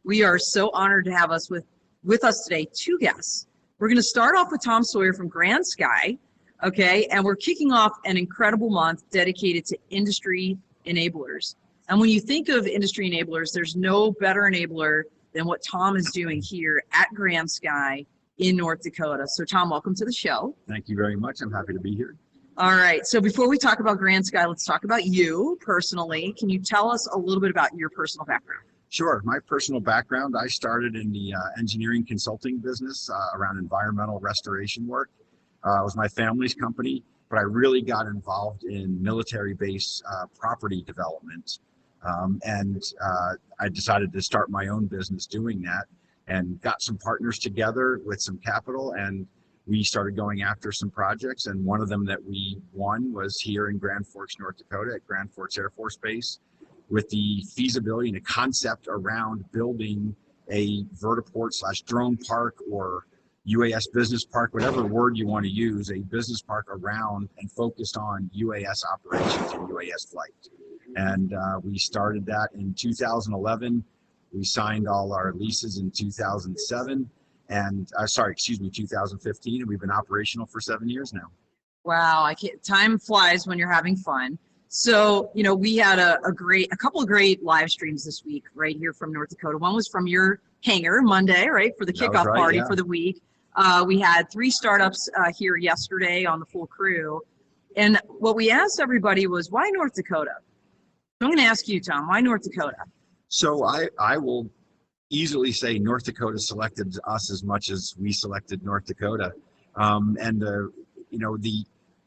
We are so honored to have us with us today, two guests. We're going to start off with Tom Swoyer from Grand Sky, okay? And we're kicking off an incredible month dedicated to industry enablers. And when you think of industry enablers, there's no better enabler than what Tom is doing here at Grand Sky in North Dakota. So Tom, welcome to the show. Thank you very much. I'm happy to be here. All right, so before we talk about Grand Sky, let's talk about you personally. Can you tell us a little bit about your personal background? Sure. My personal background, I started in the engineering consulting business around environmental restoration work. It was my family's company, but I really got involved in military base property development. I decided to start my own business doing that and got some partners together with some capital, and we started going after some projects, and one of them that we won was here in Grand Forks, North Dakota at Grand Forks Air Force Base with the feasibility and a concept around building a vertiport / drone park or UAS business park, whatever word you want to use, a business park around and focused on UAS operations and UAS flight. And we started that in 2011. We signed all our leases in 2007. And 2015, and we've been operational for 7 years now. Wow, time flies when you're having fun. So, you know, we had a couple of great live streams this week right here from North Dakota. One was from your hangar Monday, right, for the kickoff party for the week. We had 3 startups here yesterday on the full crew. And what we asked everybody was, why North Dakota? So I'm going to ask you, Tom, why North Dakota? So I will easily say North Dakota selected us as much as we selected North Dakota.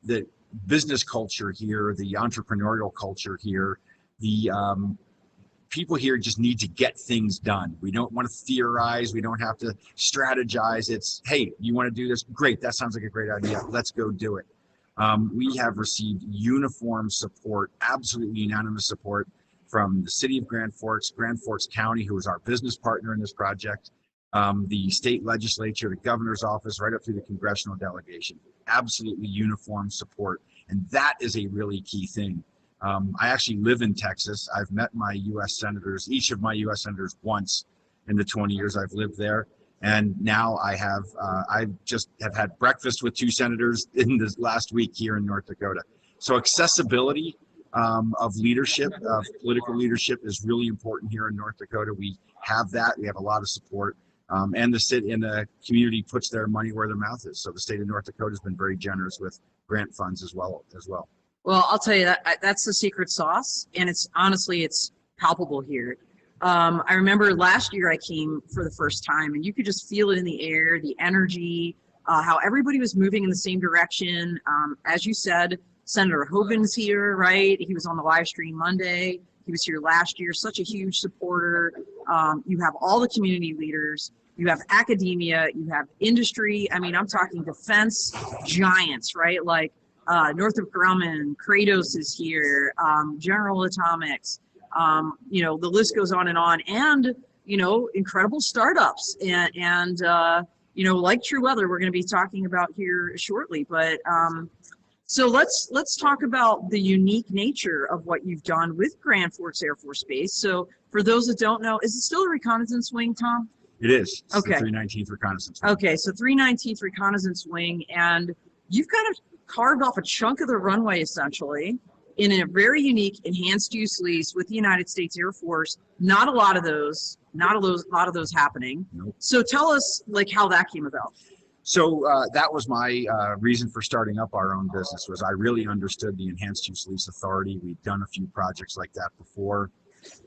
The business culture here, the entrepreneurial culture here, the people here just need to get things done. We don't want to theorize. We don't have to strategize. It's, hey, you want to do this? Great. That sounds like a great idea. Let's go do it. We have received uniform support, absolutely unanimous support from the city of Grand Forks County, who is our business partner in this project, the state legislature, the governor's office, right up through the congressional delegation. Absolutely uniform support. And that is a really key thing. I actually live in Texas. I've met my U.S. senators, each of my U.S. senators once in the 20 years I've lived there. And now I just have had breakfast with 2 senators in this last week here in North Dakota. So accessibility of leadership, of political leadership, is really important here in North Dakota. We have that. We have a lot of support, and the city and the community puts their money where their mouth is. So the state of North Dakota has been very generous with grant funds as well. Well, I'll tell you that's the secret sauce, and it's palpable here. I remember last year I came for the first time, and you could just feel it in the air, the energy, how everybody was moving in the same direction. As you said, Senator Hogan's here, right? He was on the live stream Monday. He was here last year, such a huge supporter. You have all the community leaders. You have academia. You have industry. I mean, I'm talking defense giants, right? Like Northrop Grumman, Kratos is here, General Atomics. The list goes on. And, incredible startups and like TruWeather, we're going to be talking about here shortly. But so let's talk about the unique nature of what you've done with Grand Forks Air Force Base. So for those that don't know, is it still a reconnaissance wing, Tom? It is. It's okay. The 319th reconnaissance wing. Okay, so 319th reconnaissance wing, and you've kind of carved off a chunk of the runway essentially in a very unique enhanced use lease with the United States Air Force. Not a lot of those happening. Nope. So tell us how that came about. So that was my reason for starting up our own business, was I really understood the Enhanced Use Lease Authority. We'd done a few projects like that before,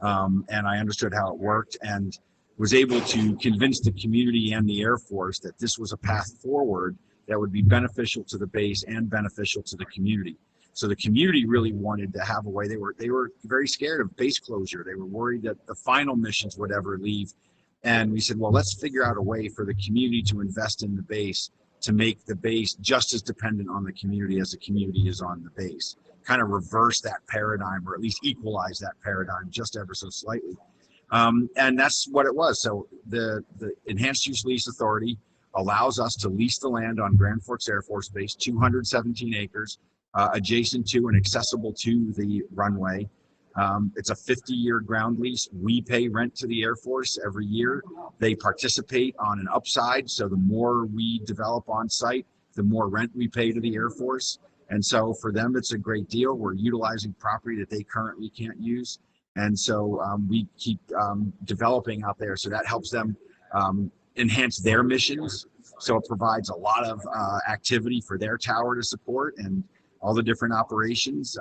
and I understood how it worked and was able to convince the community and the Air Force that this was a path forward that would be beneficial to the base and beneficial to the community. So the community really wanted to have a way. They were very scared of base closure. They were worried that the final missions would ever leave. And we said, well, let's figure out a way for the community to invest in the base, to make the base just as dependent on the community as the community is on the base. Kind of reverse that paradigm, or at least equalize that paradigm just ever so slightly. And that's what it was. So the Enhanced Use Lease Authority allows us to lease the land on Grand Forks Air Force Base, 217 acres, adjacent to and accessible to the runway. It's a 50-year ground lease. We pay rent to the Air Force every year. They participate on an upside, so the more we develop on site, the more rent we pay to the Air Force. And so for them, it's a great deal. We're utilizing property that they currently can't use. And so we keep developing out there, so that helps them enhance their missions. So it provides a lot of activity for their tower to support and all the different operations.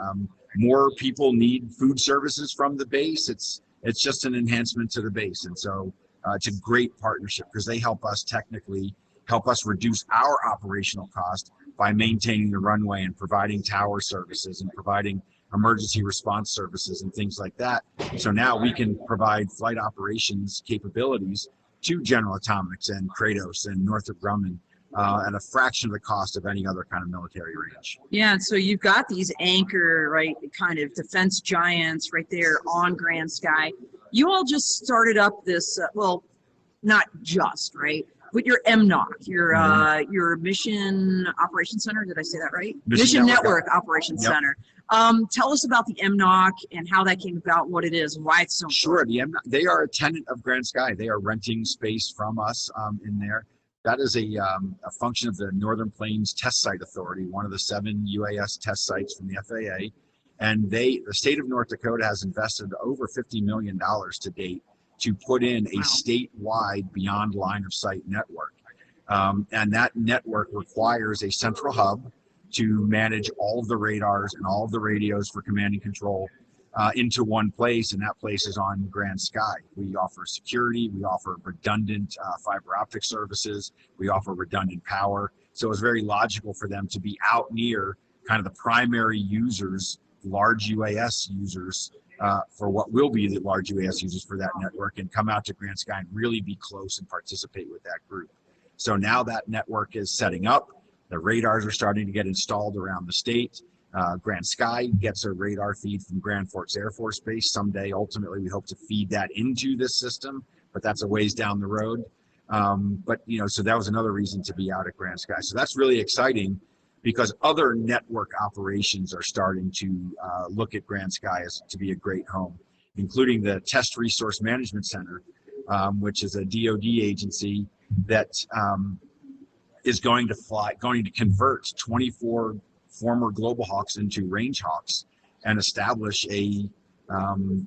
More people need food services from the base. It's just an enhancement to the base. And so it's a great partnership because they help us technically, help us reduce our operational cost by maintaining the runway and providing tower services and providing emergency response services and things like that. So now we can provide flight operations capabilities to General Atomics and Kratos and Northrop Grumman at a fraction of the cost of any other kind of military range. Yeah, and so you've got these anchor, right, kind of defense giants right there on Grand Sky. You all just started up this, well, not just, right, but your MNOC, your Mission Operations Center. Did I say that right? Mission Network Operations Center. Tell us about the MNOC and how that came about, what it is, and why it's so important. Sure. The MNOC, they are a tenant of Grand Sky. They are renting space from us in there. That is a function of the Northern Plains Test Site Authority, one of the 7 UAS test sites from the FAA. And the state of North Dakota has invested over $50 million to date to put in a statewide beyond line of sight network. And that network requires a central hub to manage all of the radars and all of the radios for command and control into one place, and that place is on Grand Sky. We offer security, we offer redundant fiber optic services, we offer redundant power. So it's very logical for them to be out near kind of the primary users, large UAS users, for what will be the large UAS users for that network, and come out to Grand Sky and really be close and participate with that group. So now that network is setting up. The radars are starting to get installed around the state. Grand Sky gets a radar feed from Grand Forks Air Force Base. Someday, ultimately, we hope to feed that into this system, but that's a ways down the road. But, you know, so that was another reason to be out at Grand Sky. So that's really exciting because other network operations are starting to look at Grand Sky as to be a great home, including the Test Resource Management Center, which is a DoD agency that is going to convert 24 former Global Hawks into Range Hawks and establish a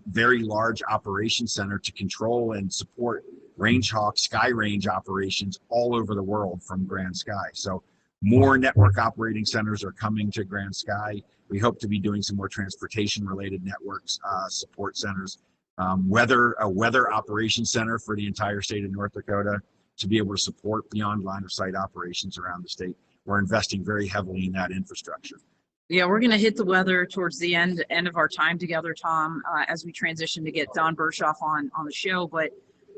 very large operation center to control and support Range Hawk Sky Range operations all over the world from Grand Sky. So more network operating centers are coming to Grand Sky. We hope to be doing some more transportation related networks, support centers, a weather operations center for the entire state of North Dakota to be able to support beyond line of sight operations around the state. We're investing very heavily in that infrastructure. Yeah, we're going to hit the weather towards the end of our time together, Tom, as we transition to get Don Berchoff on the show. But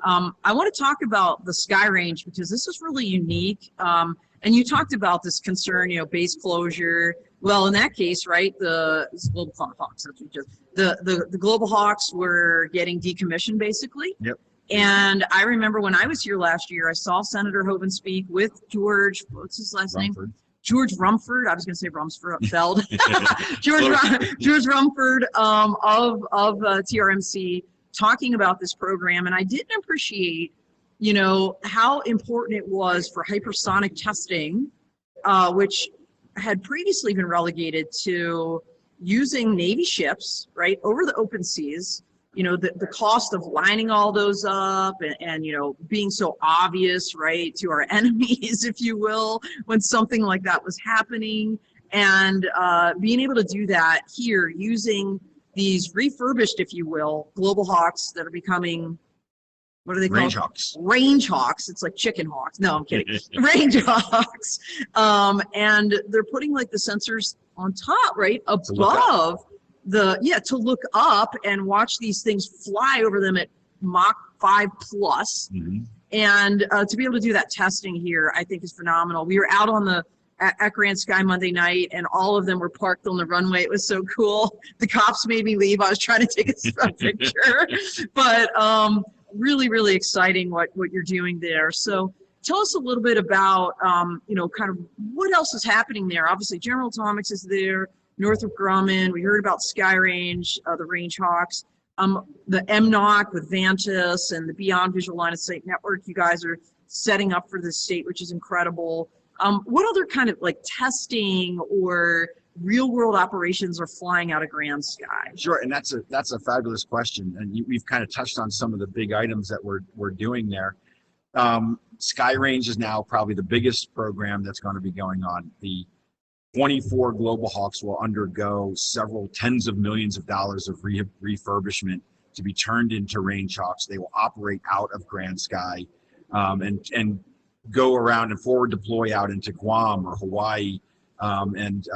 I want to talk about the Sky Range because this is really unique. And you talked about this concern, you know, base closure. Well, in that case, right, the Global Hawks, that's what the Global Hawks were getting decommissioned, basically. Yep. And I remember when I was here last year, I saw Senator Hoeven speak with George, what's his last name? George Rumford. I was going to say Rumsfeld. George Rumford of TRMC talking about this program. And I didn't appreciate, you know, how important it was for hypersonic testing, which had previously been relegated to using Navy ships, right, over the open seas. You know, the cost of lining all those up and, you know, being so obvious, right, to our enemies, if you will, when something like that was happening. And being able to do that here using these refurbished, if you will, Global Hawks that are becoming, what are they called? Range Hawks. Range Hawks. It's like chicken hawks. No, I'm kidding. Range Hawks. And they're putting like the sensors on top, right, above to look up and watch these things fly over them at Mach 5 plus. Mm-hmm. And to be able to do that testing here, I think is phenomenal. We were out on at Grand Sky Monday night, and all of them were parked on the runway. It was so cool. The cops made me leave. I was trying to take a picture, but really, really exciting what you're doing there. So tell us a little bit about, you know, kind of what else is happening there. Obviously, General Atomics is there. Northrop Grumman. We heard about Sky Range, the Range Hawks. The MNOC with Vantis and the Beyond Visual Line of Sight Network you guys are setting up for this state, which is incredible. What other kind of like testing or real world operations are flying out of Grand Sky? Sure, and that's a fabulous question, and we've kind of touched on some of the big items that we're doing there. Sky Range is now probably the biggest program that's going to be going on. The 24 Global Hawks will undergo several tens of millions of dollars of refurbishment to be turned into Range Hawks. They will operate out of Grand Sky and go around and forward deploy out into Guam or Hawaii and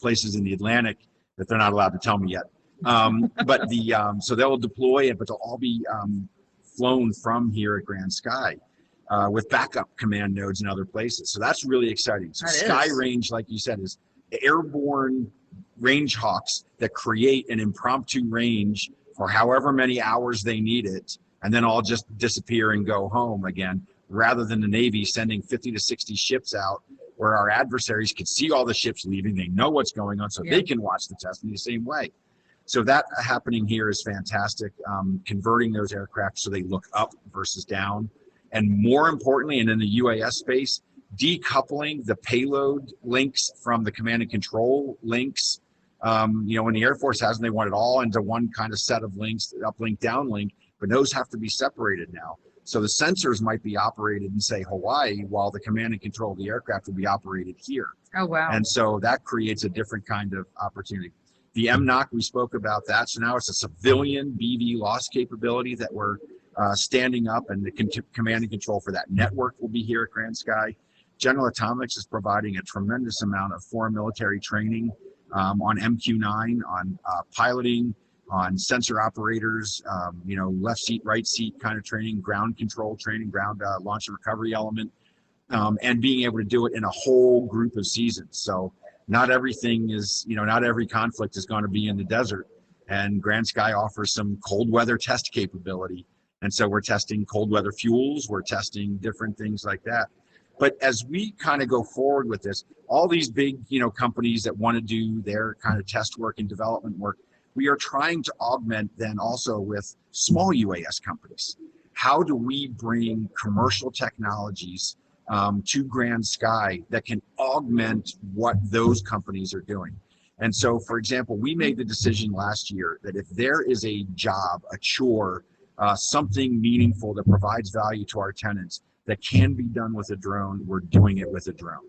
places in the Atlantic that they're not allowed to tell me yet. But so they'll deploy it, but they'll all be flown from here at Grand Sky with backup command nodes in other places. So that's really exciting. So Sky Range, like you said, is airborne Range Hawks that create an impromptu range for however many hours they need it, and then all just disappear and go home again, rather than the Navy sending 50 to 60 ships out where our adversaries can see all the ships leaving, they know what's going on, so they can watch the test in the same way. So that happening here is fantastic, converting those aircraft so they look up versus down. And more importantly, and in the UAS space, decoupling the payload links from the command and control links. You know, when the Air Force has them, they want it all into one kind of set of links, uplink, downlink, but those have to be separated now. So the sensors might be operated in, say, Hawaii, while the command and control of the aircraft will be operated here. Oh, wow. And so that creates a different kind of opportunity. The MNOC, we spoke about that. So now it's a civilian BV loss capability that we're standing up, and the command and control for that network will be here at Grand Sky. General Atomics is providing a tremendous amount of foreign military training on MQ-9, on piloting, on sensor operators, you know, left seat, right seat kind of training, ground control training, ground launch and recovery element, and being able to do it in a whole group of seasons. So not everything is, you know, not every conflict is going to be in the desert. And Grand Sky offers some cold weather test capability. And so we're testing cold weather fuels, we're testing different things like that. But as we kind of go forward with this, all these big, you know, companies that want to do their kind of test work and development work, we are trying to augment then also with small UAS companies. How do we bring commercial technologies to Grand Sky that can augment what those companies are doing? And so, for example, we made the decision last year that if there is a job, a chore, something meaningful that provides value to our tenants that can be done with a drone, we're doing it with a drone.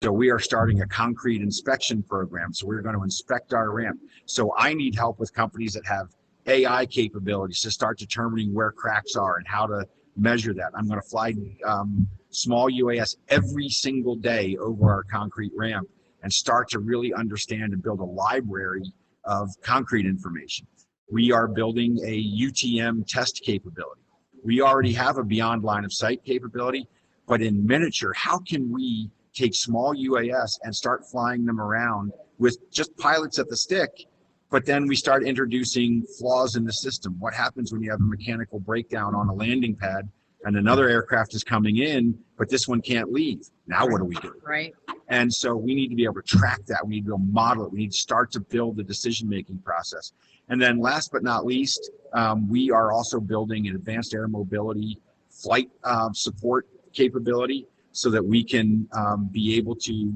So we are starting a concrete inspection program. So we're going to inspect our ramp. So I need help with companies that have AI capabilities to start determining where cracks are and how to measure that. I'm going to fly small UAS every single day over our concrete ramp and start to really understand and build a library of concrete information. We are building a UTM test capability. We already have a beyond line of sight capability, but in miniature, how can we take small UAS and start flying them around with just pilots at the stick, but then we start introducing flaws in the system? What happens when you have a mechanical breakdown on a landing pad and another aircraft is coming in, but this one can't leave? Now what do we do? Right. And so we need to be able to track that. We need to be able to model it. We need to start to build the decision-making process. And then last but not least, we are also building an advanced air mobility flight support capability so that we can be able to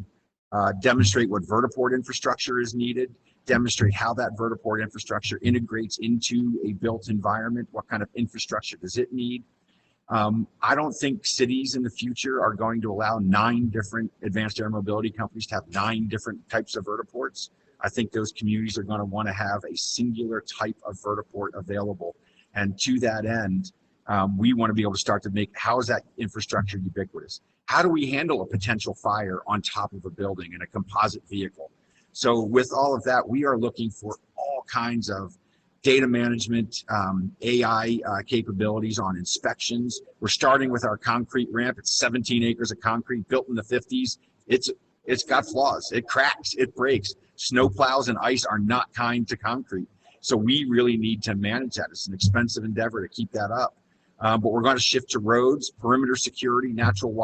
demonstrate what vertiport infrastructure is needed, demonstrate how that vertiport infrastructure integrates into a built environment, what kind of infrastructure does it need. I don't think cities in the future are going to allow 9 different advanced air mobility companies to have 9 different types of vertiports. I think those communities are going to want to have a singular type of vertiport available. And to that end, we want to be able to start to make, how is that infrastructure ubiquitous? How do we handle a potential fire on top of a building in a composite vehicle? So with all of that, we are looking for all kinds of data management, AI capabilities on inspections. We're starting with our concrete ramp. It's 17 acres of concrete built in the 50s. It's got flaws. It cracks, it breaks. Snow plows and ice are not kind to concrete. So we really need to manage that. It's an expensive endeavor to keep that up. But we're going to shift to roads, perimeter security, natural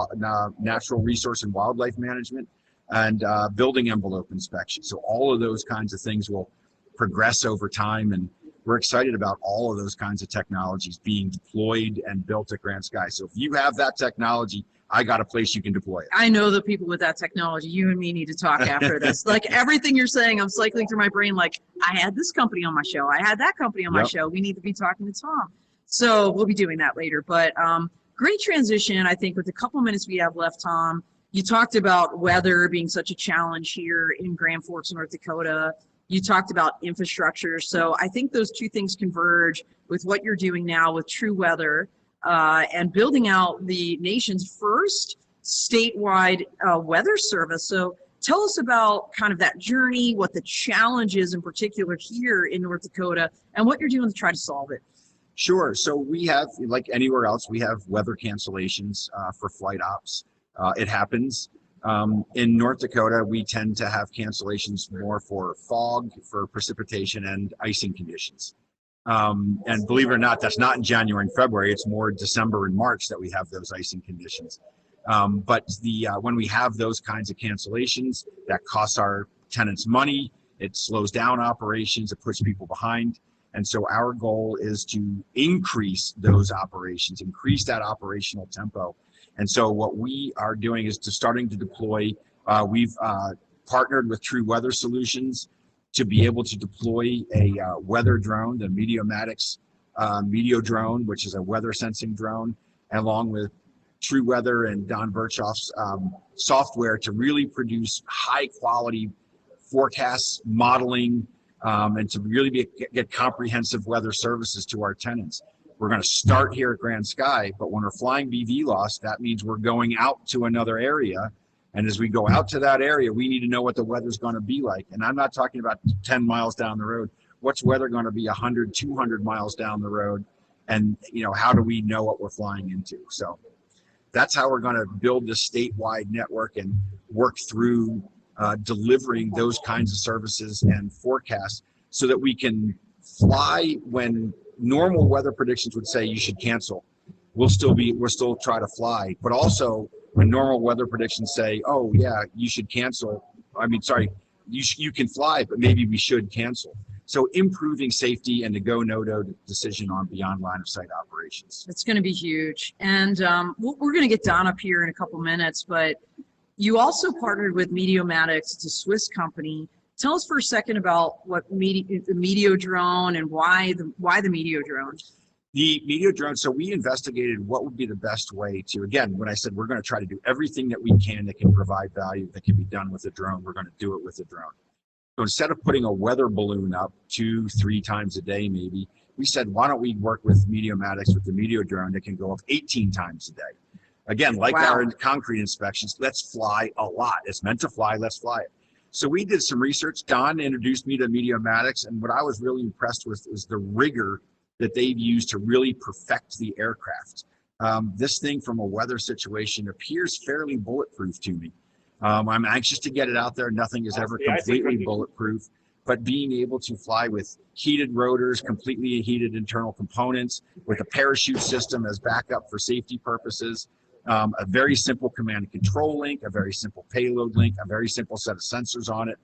resource and wildlife management. and building envelope inspection. So all of those kinds of things will progress over time, and we're excited about all of those kinds of technologies being deployed and built at Grand Sky. So if you have that technology, I got a place you can deploy it. I know the people with that technology. You and me need to talk after this. Like everything you're saying, I'm cycling through my brain like, I had this company on my show. I had that company on my show. We need to be talking to Tom. So we'll be doing that later. But great transition, I think, with the couple minutes we have left, Tom. You talked about weather being such a challenge here in Grand Forks, North Dakota. You talked about infrastructure. So I think those two things converge with what you're doing now with TruWeather and building out the nation's first statewide weather service. So tell us about kind of that journey, what the challenge is in particular here in North Dakota, and what you're doing to try to solve it. Sure. So we have, like anywhere else, we have weather cancellations for flight ops. It happens. In North Dakota, we tend to have cancellations more for fog, for precipitation, and icing conditions. And believe it or not, that's not in January and February. It's more December and March that we have those icing conditions. But when we have those kinds of cancellations, that costs our tenants money. It slows down operations. It puts people behind. And so our goal is to increase those operations, increase that operational tempo. And so what we are doing is starting to deploy. We've partnered with TruWeather Solutions to be able to deploy a weather drone, the Meteomatics Meteo drone, which is a weather sensing drone, along with TruWeather and Don Berchoff's software to really produce high quality forecasts, modeling, and to really get comprehensive weather services to our tenants. We're going to start here at Grand Sky, but when we're flying BV loss, that means we're going out to another area. And as we go out to that area, we need to know what the weather's going to be like. And I'm not talking about 10 miles down the road. What's weather going to be 100, 200 miles down the road? And, how do we know what we're flying into? So that's how we're going to build this statewide network and work through delivering those kinds of services and forecasts so that we can fly when normal weather predictions would say you should cancel. We'll still try to fly, but also when normal weather predictions say, oh yeah, you should cancel. You can fly, but maybe we should cancel. So improving safety and the go/no-go decision on beyond line of sight operations. It's going to be huge. And we're going to get Don up here in a couple minutes, but you also partnered with Meteomatics. It's a Swiss company. Tell us for a second about what the Meteo drone and why the Meteo drone. The Meteo drone, so we investigated what would be the best way to, again, when I said we're going to try to do everything that we can that can provide value that can be done with a drone, we're going to do it with a drone. So instead of putting a weather balloon up 2-3 times a day maybe, we said, why don't we work with Meteomatics with the Meteo drone that can go up 18 times a day? Again, like our concrete inspections, let's fly a lot. It's meant to fly, let's fly it. So we did some research. Don introduced me to Meteomatics, and what I was really impressed with is the rigor that they've used to really perfect the aircraft. This thing from a weather situation appears fairly bulletproof to me. I'm anxious to get it out there. Nothing is ever completely bulletproof, but being able to fly with heated rotors, completely heated internal components, with a parachute system as backup for safety purposes, a very simple command and control link, a very simple payload link, a very simple set of sensors on it,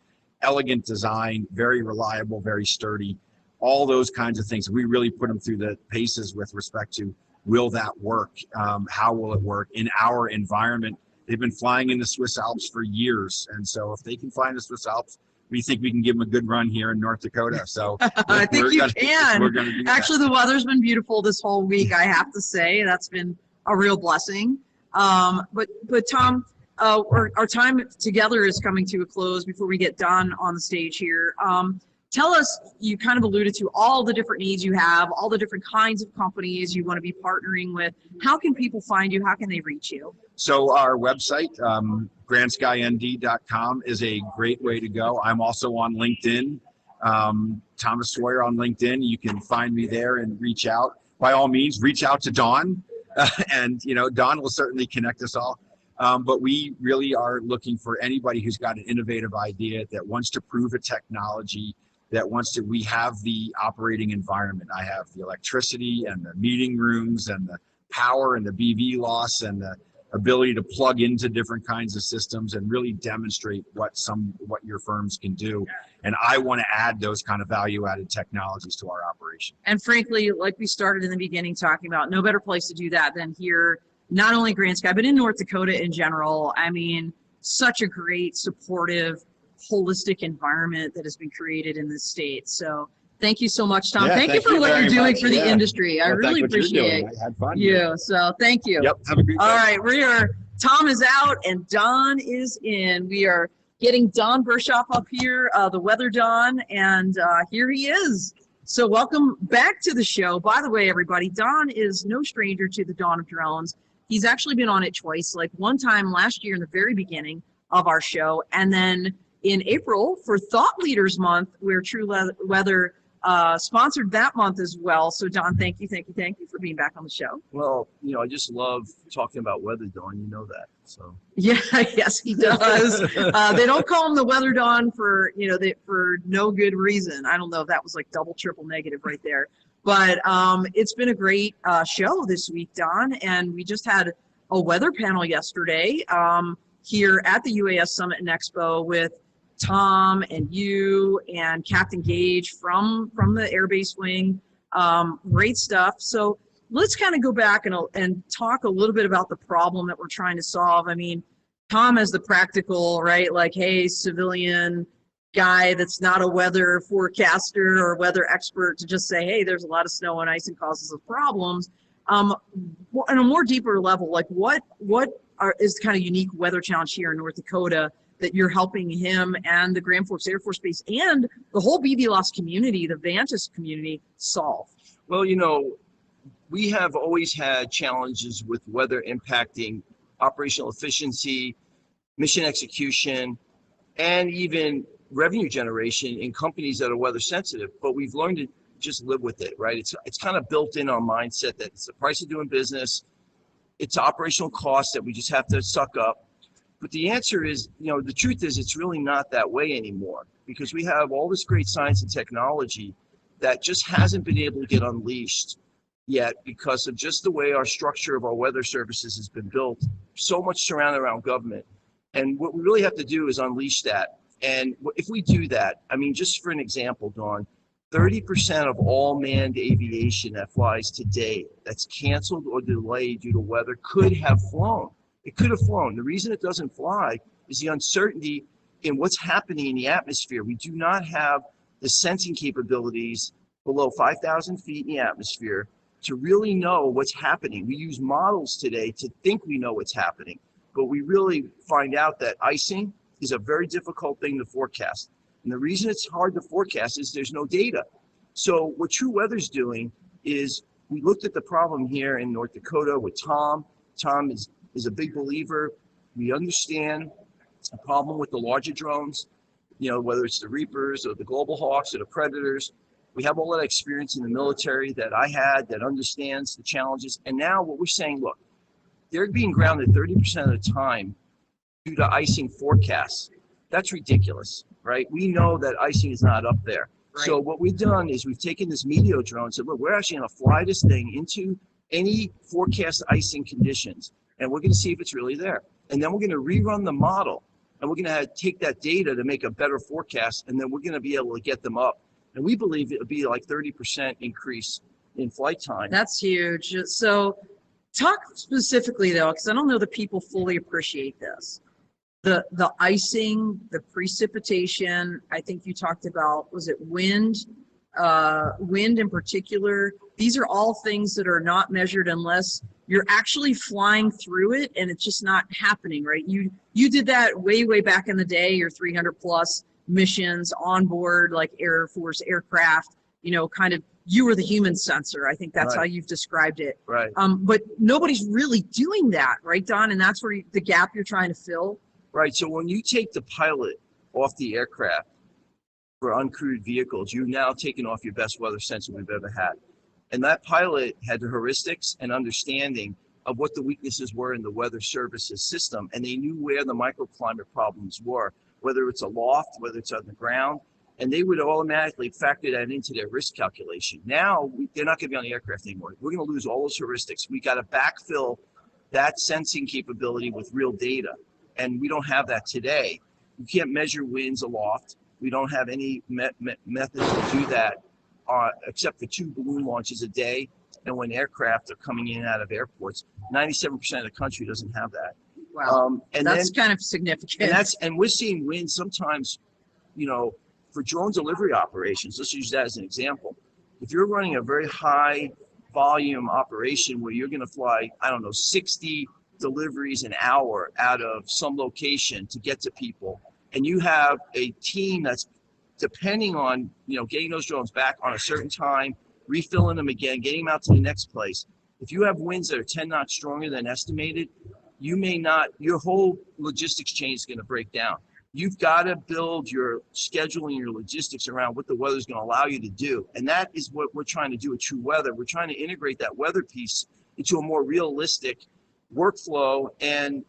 elegant design, very reliable, very sturdy, all those kinds of things. We really put them through the paces with respect to, will that work? How will it work in our environment? They've been flying in the Swiss Alps for years. And so if they can fly in the Swiss Alps, we think we can give them a good run here in North Dakota. So I think you can. We're gonna do Actually, the weather's been beautiful this whole week, I have to say. That's been a real blessing. But Tom, our time together is coming to a close before we get Don on the stage here. Tell us, you kind of alluded to all the different needs you have, all the different kinds of companies you want to be partnering with. How can people find you? How can they reach you? So our website, grandskynd.com, is a great way to go. I'm also on LinkedIn, Thomas Swoyer on LinkedIn. You can find me there and reach out. By all means, reach out to Don, and Don will certainly connect us all. But we really are looking for anybody who's got an innovative idea that wants to prove a technology, we have the operating environment. I have the electricity and the meeting rooms and the power and the BV loss and the ability to plug into different kinds of systems and really demonstrate what your firms can do. And I want to add those kind of value-added technologies to our operation. And frankly, like we started in the beginning talking about, no better place to do that than here, not only Grand Sky, but in North Dakota in general. I mean, such a great, supportive, holistic environment that has been created in this state. So thank you so much, Tom. Yeah, thank you for what you're doing for the industry. I really appreciate I had fun. you. So thank you. Yep. Have a great day. All right, Tom is out and Don is in. We are getting Don Berchoff up here, the Weather Don, and here he is. So welcome back to the show. By the way, everybody, Don is no stranger to the Dawn of Drones. He's actually been on it twice, like one time last year in the very beginning of our show, and then in April for Thought Leaders Month, where TruWeather sponsored that month as well. So Don, thank you for being back on the show. Well, you know, I just love talking about weather, Dawn. You know that. So yeah, yes, he does. They don't call him the Weather Dawn for for no good reason. I don't know if that was like double, triple negative right there. But it's been a great show this week, Don, and we just had a weather panel yesterday here at the UAS Summit Expo with Tom and you and Captain Gage from the Air Base Wing. Great stuff. So let's kind of go back and talk a little bit about the problem that we're trying to solve. I mean, Tom has the practical, right? Like, hey, civilian guy that's not a weather forecaster or weather expert to just say, hey, there's a lot of snow and ice and causes of problems. On a more deeper level, like what is the kind of unique weather challenge here in North Dakota that you're helping him and the Grand Forks Air Force Base and the whole BVLOS community, the Vantis community, solve? well, you know, we have always had challenges with weather impacting operational efficiency, mission execution, and even revenue generation in companies that are weather sensitive, but we've learned to just live with it, right? It's kind of built in our mindset that it's the price of doing business, it's operational costs that we just have to suck up. But the answer is, you know, the truth is it's really not that way anymore, because we have all this great science and technology that just hasn't been able to get unleashed yet because of just the way our structure of our weather services has been built, so much surrounded around government. And what we really have to do is unleash that. And if we do that, I mean, just for an example, Dawn, 30% of all manned aviation that flies today that's canceled or delayed due to weather could have flown. It could have flown. The reason it doesn't fly is the uncertainty in what's happening in the atmosphere. We do not have the sensing capabilities below 5,000 feet in the atmosphere to really know what's happening. We use models today to think we know what's happening, but we really find out that icing is a very difficult thing to forecast. And the reason it's hard to forecast is there's no data. So what TruWeather's doing is we looked at the problem here in North Dakota with Tom. Tom is a big believer. We understand the problem with the larger drones, you know, whether it's the Reapers or the Global Hawks or the Predators. We have all that experience in the military that I had that understands the challenges. And now what we're saying, look, they're being grounded 30% of the time due to icing forecasts. That's ridiculous, right? We know that icing is not up there. Right. So what we've done is we've taken this meteor drone and said, look, we're actually going to fly this thing into any forecast icing conditions, and we're going to see if it's really there. And then we're going to rerun the model, and we're going to take that data to make a better forecast, and then we're going to be able to get them up. And we believe it'll be like 30% increase in flight time. That's huge. So talk specifically, though, because I don't know that people fully appreciate this. The icing, the precipitation, I think you talked about, was it wind? Wind in particular. These are all things that are not measured unless you're actually flying through it, and it's just not happening, right? You did that way back in the day, your 300 plus missions on board, like Air Force aircraft, you know, kind of, you were the human sensor. I think that's right. how you've described it. Right. But nobody's really doing that, right, Don? And that's where the gap you're trying to fill. Right. So when you take the pilot off the aircraft for uncrewed vehicles, you've now taken off your best weather sensor we've ever had. And that pilot had the heuristics and understanding of what the weaknesses were in the weather services system. And they knew where the microclimate problems were, whether it's a loft, whether it's on the ground. And they would automatically factor that into their risk calculation. Now, they're not going to be on the aircraft anymore. We're going to lose all those heuristics. We got to backfill that sensing capability with real data. And we don't have that today. You can't measure winds aloft. We don't have any methods to do that except for 2 balloon launches a day. And when aircraft are coming in and out of airports, 97% of the country doesn't have that. Wow, And that's kind of significant. And we're seeing winds sometimes, you know, for drone delivery operations. Let's use that as an example. If you're running a very high volume operation where you're going to fly, I don't know, 60 deliveries an hour out of some location to get to people, and you have a team that's depending on, you know, getting those drones back on a certain time, refilling them again, getting them out to the next place. If you have winds that are 10 knots stronger than estimated, you may not, your whole logistics chain is going to break down. You've got to build your schedule and your logistics around what the weather is going to allow you to do. And that is what we're trying to do at TruWeather. We're trying to integrate that weather piece into a more realistic workflow and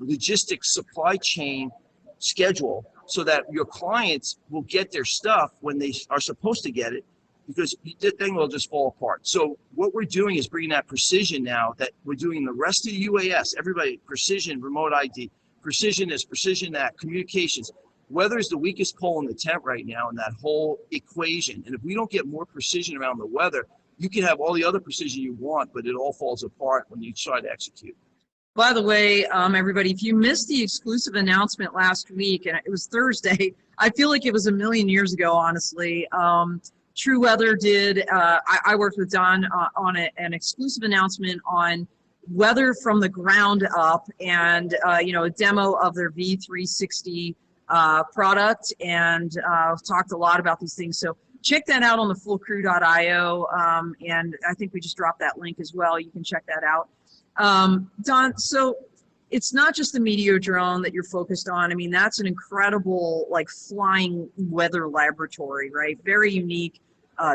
logistics supply chain schedule so that your clients will get their stuff when they are supposed to get it, because the thing will just fall apart. So what we're doing is bringing that precision now that we're doing in the rest of the UAS, everybody, precision, remote ID, precision this, precision that, communications. Weather is the weakest pole in the tent right now in that whole equation. And if we don't get more precision around the weather, you can have all the other precision you want, but it all falls apart when you try to execute. By the way, everybody, if you missed the exclusive announcement last week, and it was Thursday, I feel like it was a million years ago, honestly. TruWeather did, I worked with Don on an exclusive announcement on weather from the ground up, and you know, a demo of their V360 product, and talked a lot about these things. So check that out on the fullcrew.io, and I think we just dropped that link as well. You can check that out. Don, so it's not just the Meteor drone that you're focused on. I mean, that's an incredible, like, flying weather laboratory, right? Very unique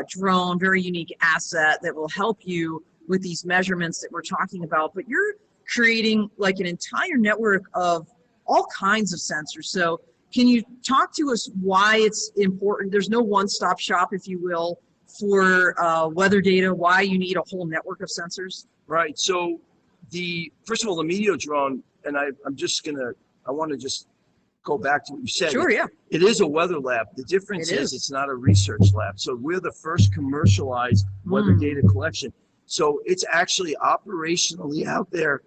drone, very unique asset that will help you with these measurements that we're talking about. But you're creating like an entire network of all kinds of sensors. So can you talk to us why it's important? There's no one-stop shop, if you will, for weather data, why you need a whole network of sensors? Right. So first of all, the Meteor drone, and I want to just go back to what you said. Sure, yeah. It is a weather lab. The difference is it's not a research lab. So we're the first commercialized weather data collection. So it's actually operationally out there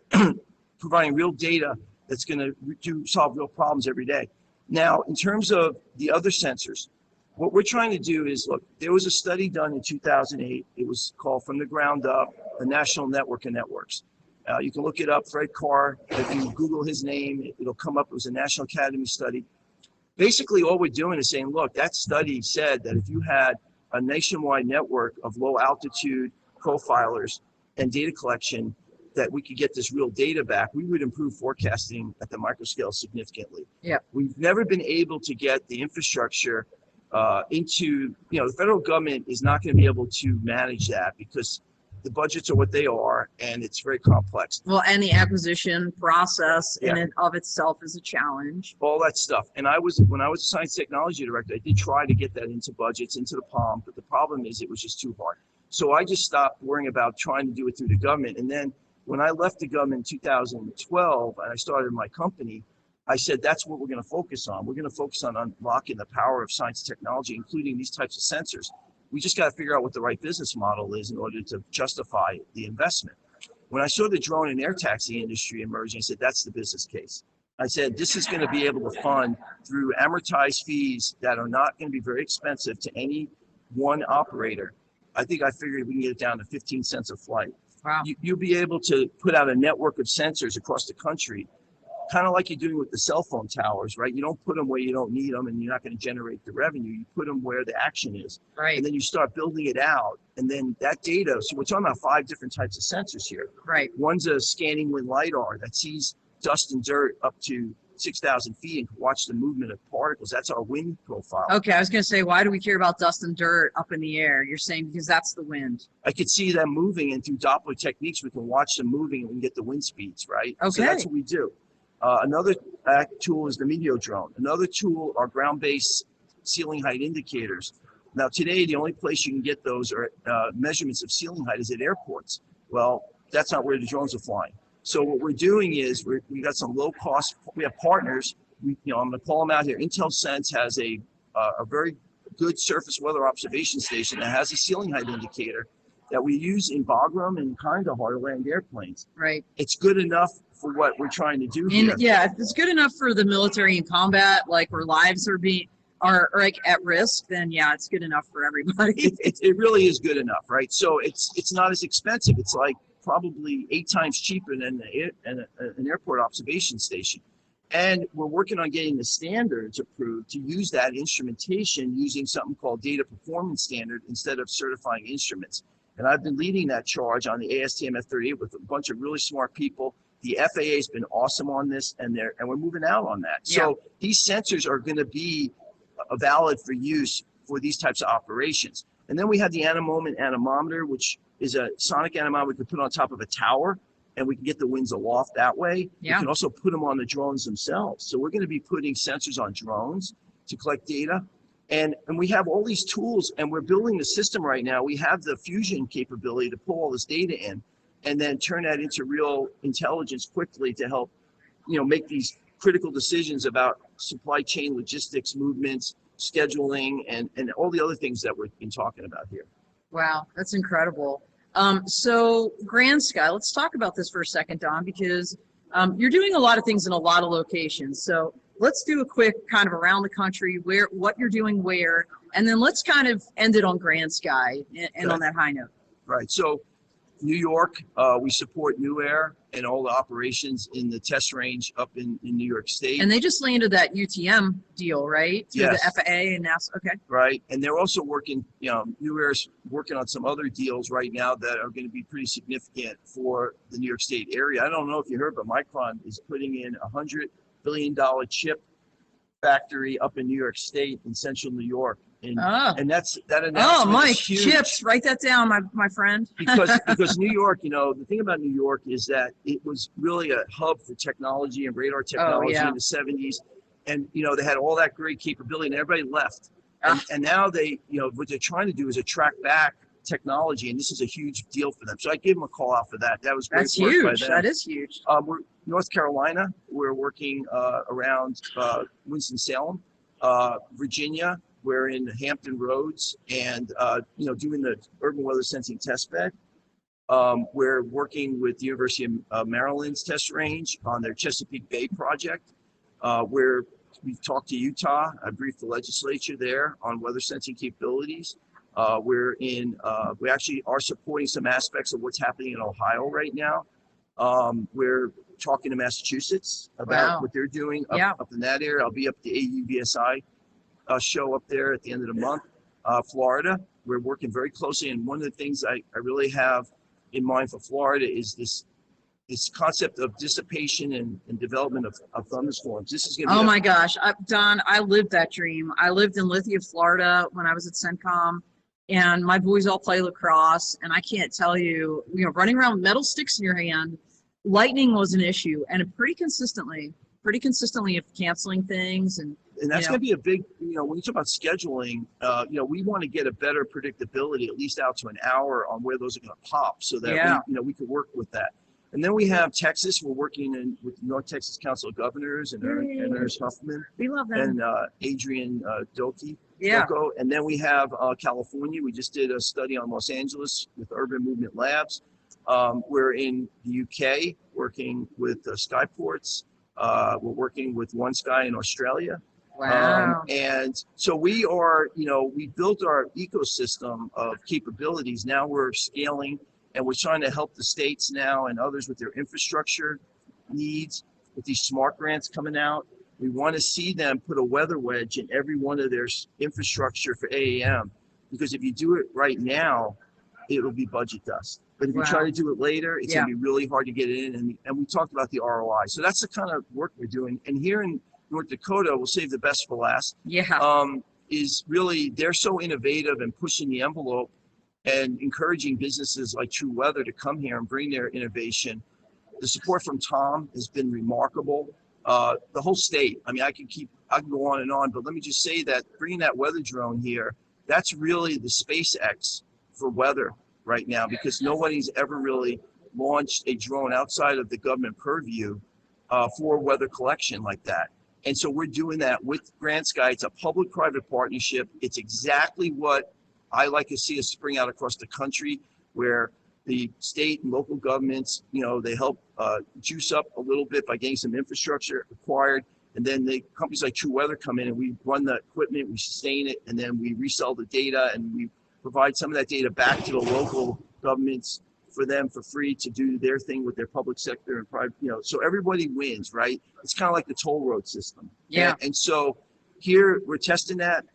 providing real data that's going to solve real problems every day. Now, in terms of the other sensors, what we're trying to do is, look, there was a study done in 2008. It was called From the Ground Up, the National Network of Networks. You can look it up, Fred Carr. If you Google his name, it'll come up. It was a National Academy study. Basically, all we're doing is saying, look, that study said that if you had a nationwide network of low altitude profilers and data collection, that we could get this real data back, we would improve forecasting at the microscale significantly. Yeah. We've never been able to get the infrastructure into, you know, the federal government is not going to be able to manage that because the budgets are what they are, and it's very complex. Well, and the acquisition process in and of itself is a challenge. All that stuff. And when I was a science technology director, I did try to get that into budgets, into the POM, but the problem is it was just too hard. So I just stopped worrying about trying to do it through the government. And then when I left the government in 2012 and I started my company, I said, that's what we're going to focus on. We're going to focus on unlocking the power of science and technology, including these types of sensors. We just got to figure out what the right business model is in order to justify the investment. When I saw the drone and air taxi industry emerging, I said, that's the business case. I said, this is going to be able to fund through amortized fees that are not going to be very expensive to any one operator. I think I figured we can get it down to 15 cents a flight. Wow. You'll be able to put out a network of sensors across the country, kind of like you're doing with the cell phone towers, right? You don't put them where you don't need them and you're not going to generate the revenue. You put them where the action is. Right. And then you start building it out. And then that data, so we're talking about 5 different types of sensors here. Right. One's a scanning wind LiDAR that sees dust and dirt up to 6,000 feet and can watch the movement of particles. That's our wind profile. Okay, I was going to say, why do we care about dust and dirt up in the air? You're saying because that's the wind. I could see them moving, and through Doppler techniques, we can watch them moving and we can get the wind speeds, right? Okay. So that's what we do. Another tool is the Meteor drone. Another tool are ground-based ceiling height indicators. Now, today, the only place you can get those are measurements of ceiling height is at airports. Well, that's not where the drones are flying. So what we're doing is we got some low cost. We have partners. I'm going to call them out here. Intel Sense has a very good surface weather observation station that has a ceiling height indicator that we use in Bagram and Kandahar to land airplanes. Right. It's good enough for what we're trying to do here. Yeah, if it's good enough for the military in combat, like where lives are like at risk, then yeah, it's good enough for everybody. It really is good enough, right? So it's not as expensive. It's like probably 8 times cheaper than an airport observation station. And we're working on getting the standards approved to use that instrumentation using something called data performance standard instead of certifying instruments. And I've been leading that charge on the ASTM F38 with a bunch of really smart people. The FAA has been awesome on this, and we're moving out on that. Yeah. So these sensors are going to be valid for use for these types of operations. And then we have the anemometer, which is a sonic anemometer we can put on top of a tower, and we can get the winds aloft that way. Yeah. We can also put them on the drones themselves. So we're going to be putting sensors on drones to collect data. And we have all these tools, and we're building the system right now. We have the fusion capability to pull all this data in and then turn that into real intelligence quickly to help, make these critical decisions about supply chain logistics, movements, scheduling, and all the other things that we've been talking about here. Wow, that's incredible. So Grand Sky, let's talk about this for a second, Don, because you're doing a lot of things in a lot of locations. So let's do a quick kind of around the country, what you're doing where, and then let's kind of end it on Grand Sky and on that high note. Right. So New York, we support New Air and all the operations in the test range up in New York State. And they just landed that UTM deal, right? Through Yes. the FAA and NASA. Okay. Right. And they're also working, New Air's working on some other deals right now that are going to be pretty significant for the New York State area. I don't know if you heard, but Micron is putting in $100 billion chip factory up in New York State in central New York. And that announcement Mike, is huge. chips, write that down, my friend. because New York, the thing about New York is that it was really a hub for technology and radar technology in the 70s. And, they had all that great capability and everybody left. And now they, what they're trying to do is attract back technology. And this is a huge deal for them. So I gave them a call out for that. That was great. That's work huge. by them. That is huge. We're North Carolina. We're working around Winston-Salem, Virginia. We're in Hampton Roads and, doing the urban weather sensing test bed. We're working with the University of Maryland's test range on their Chesapeake Bay project. We've talked to Utah. I briefed the legislature there on weather sensing capabilities. We actually are supporting some aspects of what's happening in Ohio right now. We're talking to Massachusetts about what they're doing up in that area. I'll be up at the AUVSI show up there at the end of the month. Florida, we're working very closely, and one of the things I really have in mind for Florida is this concept of dissipation and development of thunderstorms. This is going to be my gosh, Don, I lived that dream. I lived in Lithia, Florida when I was at CENTCOM, and my boys all play lacrosse, and I can't tell you, running around with metal sticks in your hand, lightning was an issue, and pretty consistently of canceling things. And that's going to be a big, when you talk about scheduling, we want to get a better predictability, at least out to an hour on where those are going to pop so that we could work with that. And then we have Texas. We're working with North Texas Council of Governors and Ernest Huffman. We love them. And Adrian Doki. Yeah. Doko. And then we have California. We just did a study on Los Angeles with Urban Movement Labs. We're in the UK working with Skyports. We're working with One Sky in Australia. Wow. And so we are, we built our ecosystem of capabilities. Now we're scaling, and we're trying to help the states now and others with their infrastructure needs. With these smart grants coming out, we want to see them put a weather wedge in every one of their infrastructure for AAM, because if you do it right now, it will be budget dust. But if you try to do it later, it's going to be really hard to get it in. And we talked about the ROI. So that's the kind of work we're doing. And here in North Dakota, we'll save the best for last. Is really, they're so innovative and pushing the envelope and encouraging businesses like TruWeather to come here and bring their innovation. The support from Tom has been remarkable. The whole state. I mean, I can go on and on, but let me just say that bringing that weather drone here, that's really the SpaceX for weather right now, because nobody's ever really launched a drone outside of the government purview for weather collection like that. And so we're doing that with Grand Sky. It's a public-private partnership. It's exactly what I like to see us spring out across the country, where the state and local governments, they help juice up a little bit by getting some infrastructure acquired. And then the companies like TruWeather come in and we run the equipment, we sustain it, and then we resell the data and we provide some of that data back to the local governments for them for free to do their thing with their public sector and private, so everybody wins, right? It's kind of like the toll road system. Yeah. And so here we're testing that.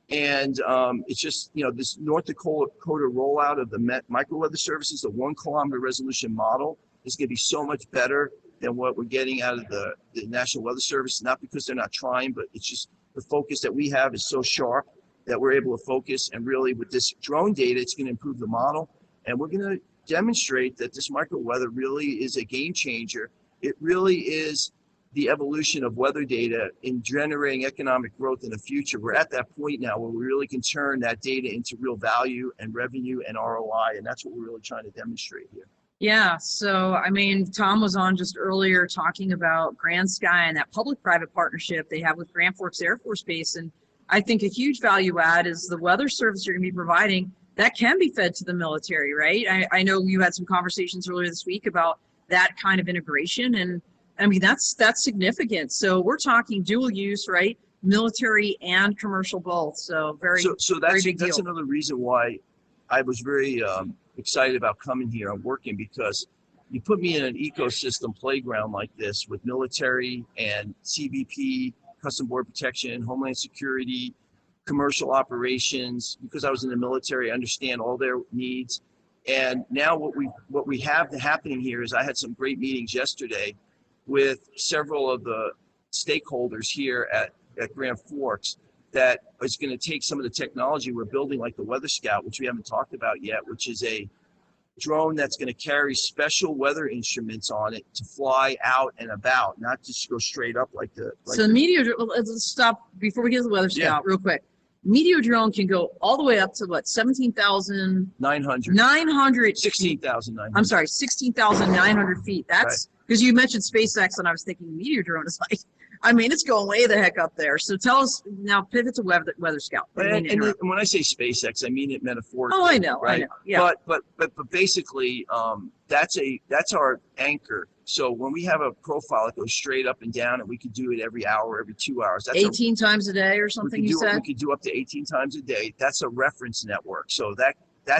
And it's just, this North Dakota rollout of the micro weather services, the 1 kilometer resolution model is going to be so much better than what we're getting out of the National Weather Service, not because they're not trying, but it's just the focus that we have is so sharp that we're able to focus. And really with this drone data, it's going to improve the model. And we're going to demonstrate that this micro weather really is a game changer. It really is the evolution of weather data in generating economic growth in the future. We're at that point now where we really can turn that data into real value and revenue and ROI, and that's what we're really trying to demonstrate here. Yeah, so I mean, Tom was on just earlier talking about Grand Sky and that public-private partnership they have with Grand Forks Air Force Base, and I think a huge value add is the weather service you're going to be providing that can be fed to the military, right? I know you had some conversations earlier this week about that kind of integration, and I mean, that's significant. So we're talking dual use, right? Military and commercial both. So very that's another reason why I was very excited about coming here and working, because you put me in an ecosystem playground like this with military and CBP, Custom Border Protection, Homeland Security, commercial operations. Because I was in the military, I understand all their needs. And now what we have happening here is I had some great meetings yesterday with several of the stakeholders here at Grand Forks that is going to take some of the technology we're building, like the Weather Scout, which we haven't talked about yet, which is a drone that's going to carry special weather instruments on it to fly out and about, not just go straight up like the. So the Meteor, let's stop before we get to the Weather Scout real quick. Meteor drone can go all the way up to what, 17,900. 16,900. I'm sorry, 16,900 feet. That's because you mentioned SpaceX, and I was thinking Meteor drone is like, I mean, it's going way the heck up there. So tell us now, pivot to Weather Scout. And when I say SpaceX, I mean it metaphorically. Oh, I know, right? I know. Yeah. But basically, that's our anchor. So when we have a profile that goes straight up and down, and we could do it every hour, every 2 hours. That's 18 times a day or something, you said? We could do up to 18 times a day. That's a reference network. So that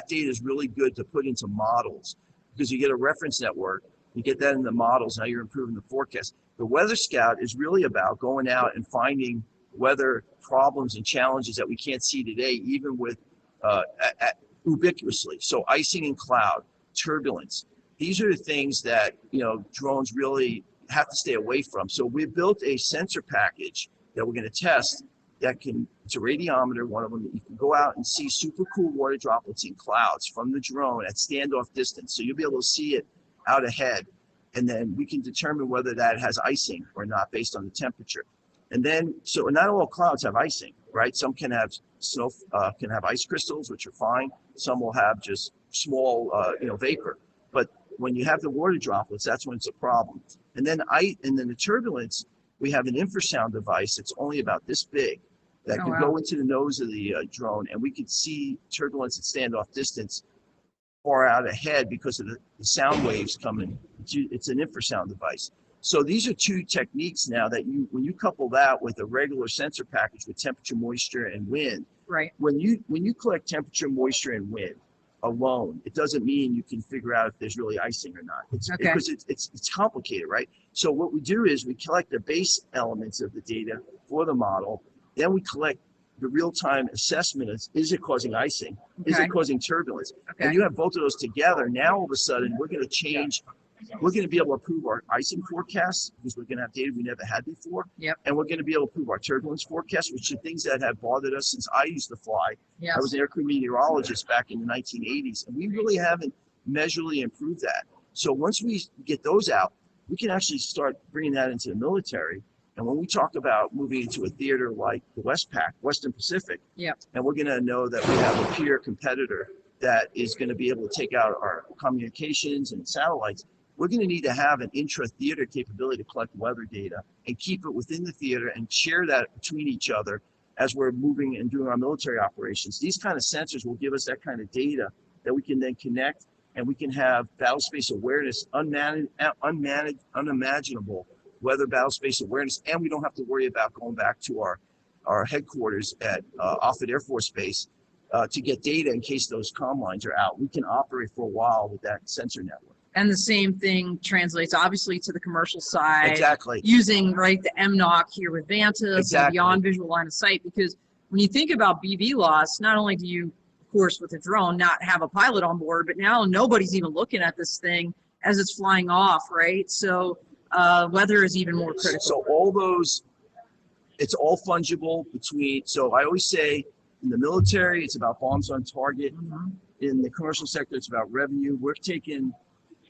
data is really good to put into models, because you get a reference network, you get that in the models, now you're improving the forecast. The Weather Scout is really about going out and finding weather problems and challenges that we can't see today, even with ubiquitously. So icing and cloud, turbulence. These are the things that, drones really have to stay away from. So we built a sensor package that we're going to test it's a radiometer, one of them, that you can go out and see super cool water droplets in clouds from the drone at standoff distance. So you'll be able to see it out ahead. And then we can determine whether that has icing or not based on the temperature. And then, so not all clouds have icing, right? Some can have snow, can have ice crystals, which are fine. Some will have just small, vapor. But when you have the water droplets, that's when it's a problem. And then the turbulence, we have an infrasound device that's only about this big that could go into the nose of the drone, and we could see turbulence at standoff distance far out ahead because of the sound waves coming. It's an infrasound device. So these are two techniques now that when you couple that with a regular sensor package with temperature, moisture, and wind. Right. When you collect temperature, moisture, and wind alone, it doesn't mean you can figure out if there's really icing or not. Because it's complicated, right? So what we do is we collect the base elements of the data for the model, then we collect the real-time assessment is it causing icing? Okay. Is it causing turbulence? Okay. When you have both of those together, now all of a sudden we're going to be able to improve our icing forecasts, because we're going to have data we never had before. Yep. And we're going to be able to improve our turbulence forecast, which are things that have bothered us since I used to fly. Yes. I was an aircrew meteorologist back in the 1980s, and we really haven't measurably improved that. So once we get those out, we can actually start bringing that into the military. And when we talk about moving into a theater like the Western Pacific, and we're going to know that we have a peer competitor that is going to be able to take out our communications and satellites, we're going to need to have an intra-theater capability to collect weather data and keep it within the theater and share that between each other as we're moving and doing our military operations. These kind of sensors will give us that kind of data that we can then connect, and we can have battle space awareness, unimaginable weather battle space awareness, and we don't have to worry about going back to our headquarters at Offutt Air Force Base to get data in case those comm lines are out. We can operate for a while with that sensor network. And the same thing translates obviously to the commercial side. Exactly. Using the MNOC here with Vantas Exactly. and beyond visual line of sight, because when you think about BV loss, not only do you, of course, with a drone, not have a pilot on board, but now nobody's even looking at this thing as it's flying off, right? So weather is even more critical. So all those, it's all fungible between, so I always say in the military, it's about bombs on target. Mhm. In the commercial sector, it's about revenue. We're taking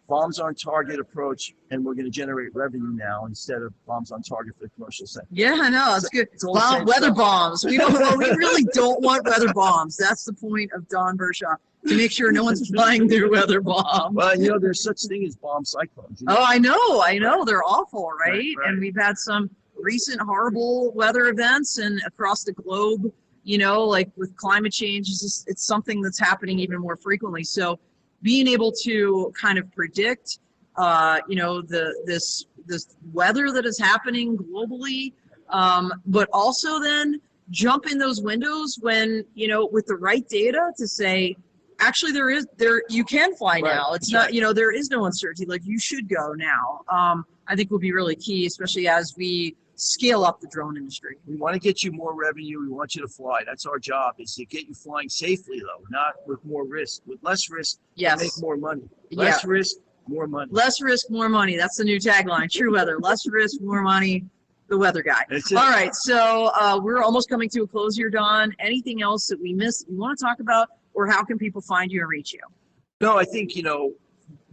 bombs on target approach, and we're going to generate revenue now instead of bombs on target for the commercial sector. Yeah, I know, it's good. It's all the same Weather stuff. bombs. We really don't want weather bombs. That's the point of Don Berchoff, to make sure no one's flying their weather bomb. Well, there's such thing as bomb cyclones. Oh, I know. They're awful, right? Right. And we've had some recent horrible weather events and across the globe, like with climate change, it's something that's happening even more frequently. So being able to kind of predict, this weather that is happening globally, but also then jump in those windows when, with the right data to say, actually you can fly now. Right. It's not, there is no uncertainty. Like, you should go now. I think will be really key, especially as we scale up the drone industry. We want to get you more revenue. We want you to fly. That's our job, is to get you flying safely, though, not with more risk. With less risk, Yes. make more money. Less risk, more money. Less risk, more money. That's the new tagline. TruWeather. Less risk, more money. The weather guy. That's it. All right. So we're almost coming to a close here, Don. Anything else that we missed you want to talk about, or how can people find you and reach you? No, I think,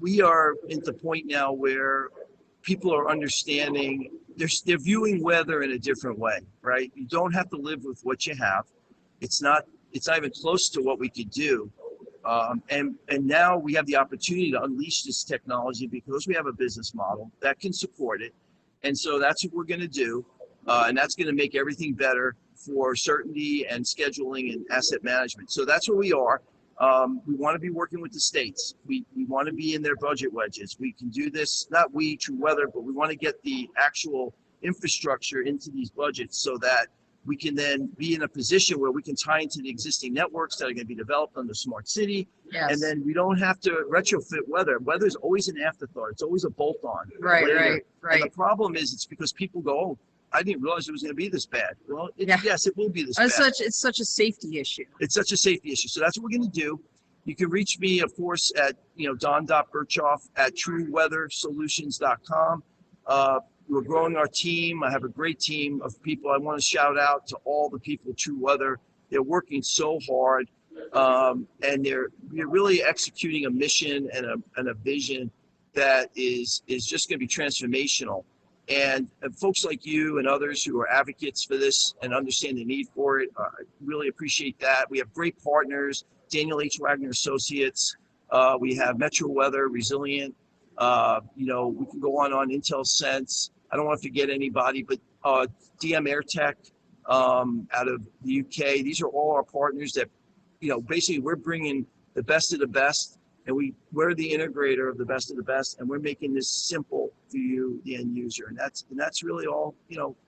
we are at the point now where people are understanding, they're viewing weather in a different way, right? You don't have to live with what you have. It's not even close to what we could do. And now we have the opportunity to unleash this technology because we have a business model that can support it. And so that's what we're going to do. And that's going to make everything better for certainty and scheduling and asset management. So that's where we are. We want to be working with the states. We want to be in their budget wedges. We can do this, not we, TruWeather, but we want to get the actual infrastructure into these budgets so that we can then be in a position where we can tie into the existing networks that are going to be developed on the smart city. Yes. And then we don't have to retrofit weather. Weather is always an afterthought. It's always a bolt-on. Right. And the problem is, it's because people go, oh, I didn't realize it was going to be this bad. Well, yes, it will be this bad. It's such a safety issue. It's such a safety issue. So that's what we're going to do. You can reach me, of course, at don.berchoff@truweathersolutions.com. We're growing our team. I have a great team of people. I want to shout out to all the people at TruWeather. They're working so hard, and they're really executing a mission and a vision that is just going to be transformational. And folks like you and others who are advocates for this and understand the need for it, I really appreciate that. We have great partners, Daniel H. Wagner Associates. We have Metro Weather, Resilient. We can go on Intel Sense. I don't want to forget anybody, but DM AirTech out of the UK. These are all our partners that, basically we're bringing the best of the best. And we're the integrator of the best, and we're making this simple for you, the end user. And that's really all,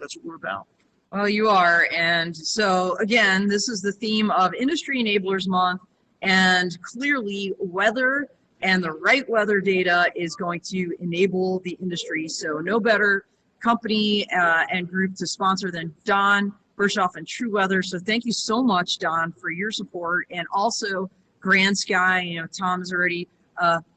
that's what we're about. Well, you are. And so, again, this is the theme of Industry Enablers Month. And clearly, weather and the right weather data is going to enable the industry. So no better company and group to sponsor than Don Berchoff and TruWeather. So thank you so much, Don, for your support. And also, Grand Sky, Tom's already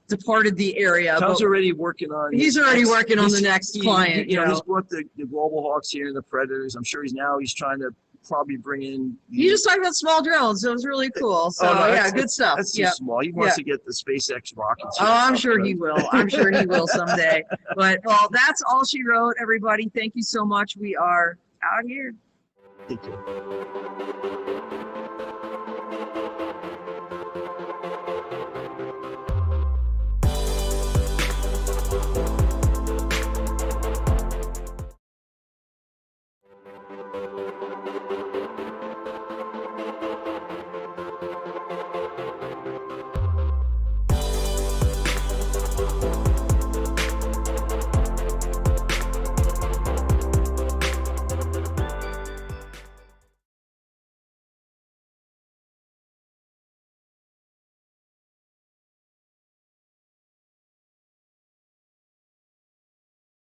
departed the area. Tom's already working on. He's already working on the next client. He's brought the Global Hawks here and the Predators. I'm sure he's trying to probably bring in. You just talked about small drones. So it was really cool. So good stuff. That's too small. He wants to get the SpaceX rockets. Oh, I'm sure he will. I'm sure he will someday. But that's all she wrote. Everybody, thank you so much. We are out here. Thank you.